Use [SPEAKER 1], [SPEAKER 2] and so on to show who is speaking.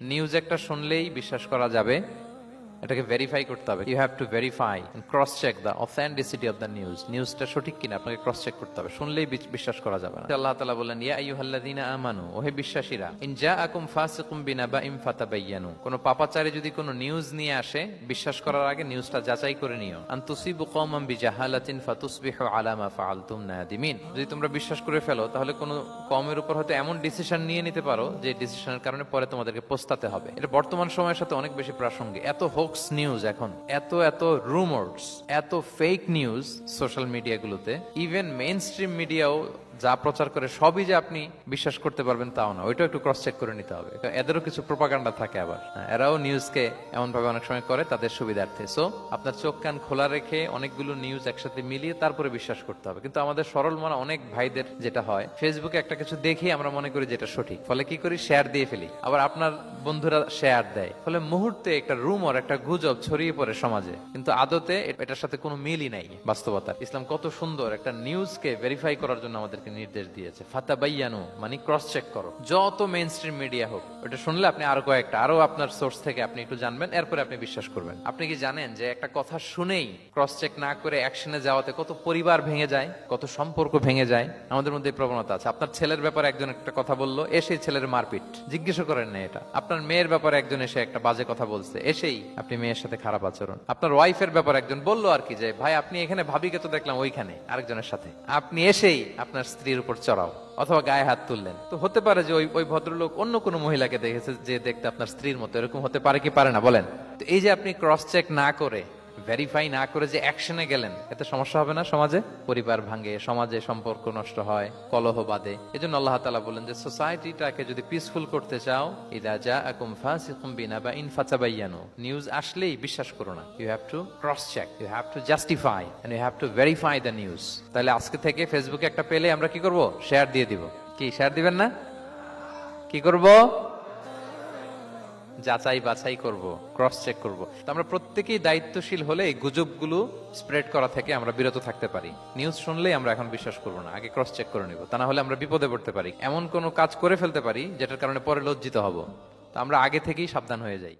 [SPEAKER 1] News একটা শুনলেই বিশ্বাস করা যাবে, এটাকে ভেরিফাই করতে হবে। You have to verify and cross check the authenticity of the news. নিউজটা সঠিক কিনা আপনাকে ক্রস চেক করতে হবে, শুনলেই বিশ্বাস করা যাবে না। আল্লাহ তাআলা বলেন, ইয়া আইয়ুহাল্লাযীনা আমানু, ওহে বিশ্বাসীরা, ইন জাআকুম ফাসিকুম বিনাবাইন ফাতাবায়ানু, কোন পাপাচারী যদি কোনো নিউজ নিয়ে আসে, বিশ্বাস করার আগে নিউজটা যাচাই করে নিও। আন তুসিবু কওমান বিজাহালাতিন ফাতুসবিহু আলা মা ফাআলতুম নাদিমিন, যদি তোমরা বিশ্বাস করে ফেলো তাহলে কোনো কওমের উপর হয়তো এমন ডিসিশন নিয়ে নিতে পারো যে ডিসিশনের কারণে পরে তোমাদেরকে পস্তাতে হবে। এটা বর্তমান সময়ের সাথে অনেক বেশি প্রাসঙ্গিক। এত হোক্স নিউজ এখন, এত রুমার্স, এত ফেক নিউজ সোশ্যাল মিডিয়াগুলোতে। ইভেন মেইন স্ট্রিম মিডিয়াও যা প্রচার করে সবই যে আপনি বিশ্বাস করতে পারবেন তাও না, ওইটাও একটু ক্রস চেক করে নিতে হবে। এদেরও কিছু প্রোপাগান্ডা থাকে আবার, এরাও নিউজকে এমন ভাবে অনেক সময় করে তাদের সুবিধার্থে। সো আপনার চোখ কান খোলা রেখে অনেকগুলো নিউজ একসাথে মিলিয়ে তারপরে বিশ্বাস করতে হবে। কিন্তু আমাদের সরল মনা অনেক ভাইদের যেটা হয়, ফেসবুকে একটা কিছু দেখে আমরা মনে করি যেটা সঠিক, ফলে কি করি, শেয়ার দিয়ে ফেলি। আবার আপনার বন্ধুরা শেয়ার দেয়, ফলে মুহূর্তে একটা রুমর, একটা গুজব ছড়িয়ে পড়ে সমাজে, কিন্তু আদতে এটার সাথে কোনো মিলই নাই বাস্তবতা। ইসলাম কত সুন্দর একটা নিউজকে ভেরিফাই করার জন্য আমাদেরকে নির্দেশ দিয়েছে। ফাতাবায়ানু মানে ক্রস চেক করো, যত মেইন স্ট্রিম মিডিয়া হোক। ওটা শুনলে আপনি আরো আপনার সোর্স থেকে আপনি একটু জানবেন, এরপরে আপনি বিশ্বাস করবেন। আপনি কি জানেন যে একটা কথা শুনেই ক্রস চেক না করে অ্যাকশনে যাওয়াতে কত পরিবার ভেঙে যায়, কত সম্পর্ক ভেঙে যায়? আমাদের মধ্যে প্রবণতা আছে। আপনার ছেলের ব্যাপারে একজন একটা কথা বললো, এসেই ছেলের মারপিট, জিজ্ঞেস করেন না এটা। আপনার মেয়ের ব্যাপারে একজন এসে একটা বাজে কথা বলছে, এসেই আপনি মেয়ের সাথে খারাপ আচরণ। আপনার ওয়াইফের ব্যাপারে একজন বললো আর কি, যে ভাই আপনি এখানে, ভাবিকে তো দেখলাম ওইখানে আরেকজনের সাথে, আপনি এসেই আপনার স্ত্রীর উপর চড়াও অথবা গায়ে হাত তুললেন। তো হতে পারে যে ওই ভদ্রলোক অন্য কোনো মহিলাকে দেখেছে যে দেখতে আপনার স্ত্রীর মতো, এরকম হতে পারে কি পারে না বলেন? তো এই যে আপনি ক্রস চেক না করে, ভেরিফাই না করে যে অ্যাকশনে গেলেন, এতে সমস্যা হবে না সমাজে? পরিবার ভাঙে, সমাজে সম্পর্ক নষ্ট হয়, কলহ বাঁধে। এজন্য আল্লাহ তাআলা বলেন যে সোসাইটিটাকে যদি পিসফুল করতে চাও, ইযা জাআকুম ফাসিকুম বিনাবাইন ফাতাবায়ানু, নিউজ আসলেই বিশ্বাস করো না। You have to cross check, you have to justify and you have to verify the news. তাহলে আজকে থেকে ফেসবুকে একটা পেলে আমরা কি করব? শেয়ার দিয়ে দিব। কি শেয়ার দিবেন না? কি করব? যাচাই বাছাই করব, ক্রস চেক করব। তো আমরা প্রত্যেকেই দায়িত্বশীল হলে এই গুজবগুলো স্প্রেড করা থেকে আমরা বিরত থাকতে পারি। নিউজ শুনলেই আমরা এখন বিশ্বাস করব না, আগে ক্রস চেক করে নিব। তা না হলে আমরা বিপদে পড়তে পারি, এমন কোনো কাজ করে ফেলতে পারি যেটার কারণে পরে লজ্জিত হব। তো আমরা আগে থেকেই সাবধান হয়ে যাই।